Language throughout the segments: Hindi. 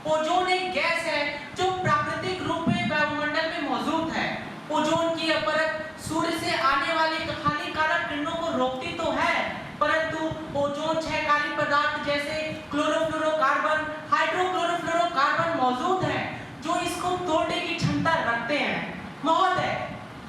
ओजोन एक गैस है जो प्राकृतिक रूप में वायुमंडल में मौजूद है। ओजोन की यह परत सूर्य से आने वाली हानिकारक किरणों को रोकती तो है, परंतु ओजोन क्षयकारी पदार्थ जैसे क्लोरोफ्लोरोकार्बन, हाइड्रोक्लोरोफ्लोरोकार्बन मौजूद है जो इसको तोड़ने की क्षमता रखते हैं। महोदय,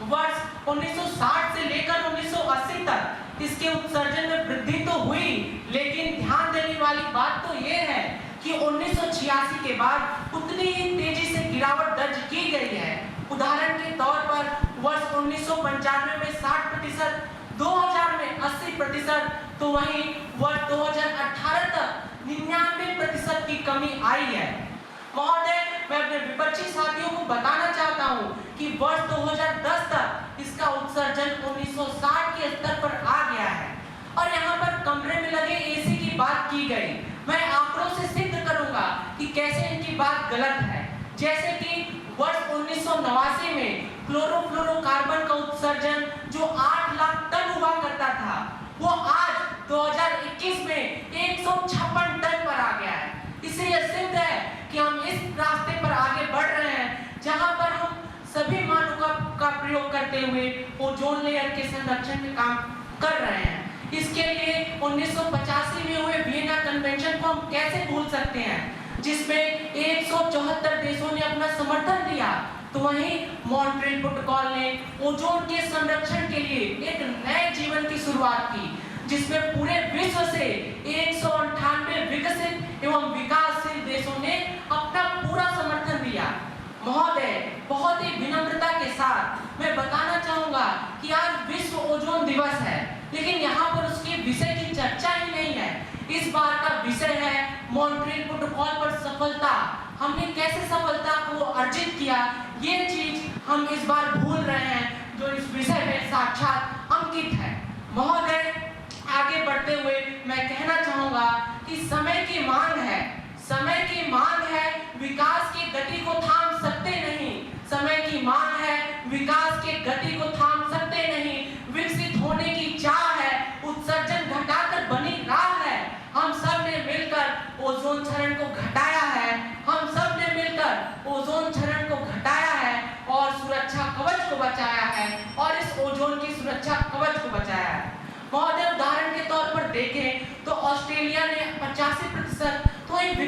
वर्ष 1960 से लेकर 1980 तक इसके उत्सर्जन में वृद्धि तो हुई, लेकिन ध्यान देने वाली बात तो यह है कि 1986 के बाद उतनी ही तेजी से गिरावट दर्ज की गई है। उदाहरण के तौर पर वर्ष 1995 में 60%, 2000 में 80%, तो वहीं वर्ष 2018 तक 99% की कमी आई है। महोदय, मैं अपने विपक्षी साथियों को बताना चाहता हूं कि वर्ष 2010 तक इसका उत्सर्जन 1960 के स्तर पर आ गया है। और यहाँ पर कमरे में लगे एसी की बात की गई। मैं आंकड़ों से सिद्ध करूंगा कि कैसे इनकी बात गलत है। जैसे कि वर्ष 1989 में क्लोरोफ्लोरोकार्बन का उत्सर्जन जो 8 लाख टन हुआ करता था, वो आज 2021 में 156 टन पर आ गया है। इससे यह सिद्ध है कि हम इस रास्ते पर आगे बढ़ रहे हैं जहां पर हम सभी मानकों का प्रयोग करते हुए ओजोन लेयर के संरक्षण में काम कर रहे हैं। इसके लिए 1985 में हुए वियना कन्वेंशन को हम कैसे भूल सकते हैं, जिसमें 174 देशों ने अपना समर्थन दिया। तो वहीं मॉन्ट्रियल प्रोटोकॉल ने ओजोन के संरक्षण के लिए एक नए जीवन की शुरुआत की, जिसमें पूरे विश्व से 198 विकसित एवं विकासशील देशों ने अपना पूरा समर्थन दिया। महोदय, बहुत ही विनम्रता के साथ मैं बताना चाहूंगा कि आज विश्व ओजोन दिवस है, लेकिन यहाँ पर उसके विषय की चर्चा ही नहीं है। इस बार का विषय है मॉन्ट्रियल प्रोटोकॉल पर सफलता। हमने कैसे सफलता को अर्जित किया, ये चीज हम इस बार भूल रहे हैं, जो इस विषय में साक्षात अंकित है। महोदय, आगे बढ़ते हुए मैं कहना चाहूंगा कि समय की मांग है, समय की मांग है, विकास की गति को थाम सकते नहीं। समय की मांग है, विकास की गति को थाम सकते नहीं। विकसित होने की चाह है, उत्सर्जन घटाकर बनी राह है। हम सब ने मिलकर ओजोन क्षरण को घटाया है, हम सब ने मिलकर ओजोन क्षरण को घटाया है और सुरक्षा कवच को बचाया है, और इस ओजोन की सुरक्षा कवच को बचाया है। महोदय, उदाहरण के तौर पर देखें तो ऑस्ट्रेलिया ने 85%, तो एक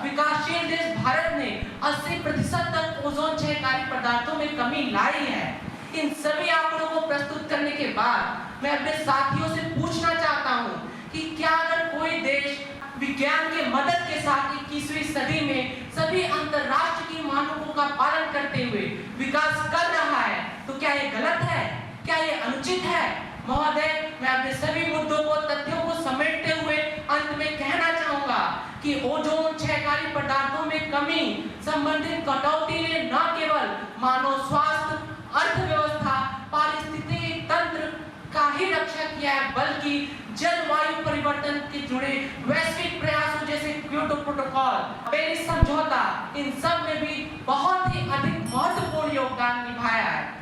विकासशील देश भारत ने 80% तक ओजोन क्षयकारी पदार्थों में कमी लाई है। इन सभी आंकड़ों को प्रस्तुत करने के बाद मैं अपने साथियों से पूछना चाहता हूं कि क्या अगर कोई देश विज्ञान के मदद के साथ 21वीं सदी में सभी अंतरराष्ट्रीय की मानकों का पालन करते हुए विकास कर रहा है, तो क्या ये गलत है, क्या ये अनुचित है? महोदय, मैं अपने सभी मुद्दों को, तथ्यों को समेटते हुए अंत में कहना चाहूंगा कि ओजोन क्षयकारी पदार्थों में कमी संबंधित कटौती ने न केवल मानव स्वास्थ्य, अर्थव्यवस्था, पारिस्थितिकी तंत्र का ही रक्षा किया है, बल्कि जलवायु परिवर्तन के जुड़े वैश्विक प्रयासों जैसे क्योटो प्रोटोकॉल, पेरिस समझौता, इन सब में भी बहुत ही अधिक महत्वपूर्ण योगदान निभाया है।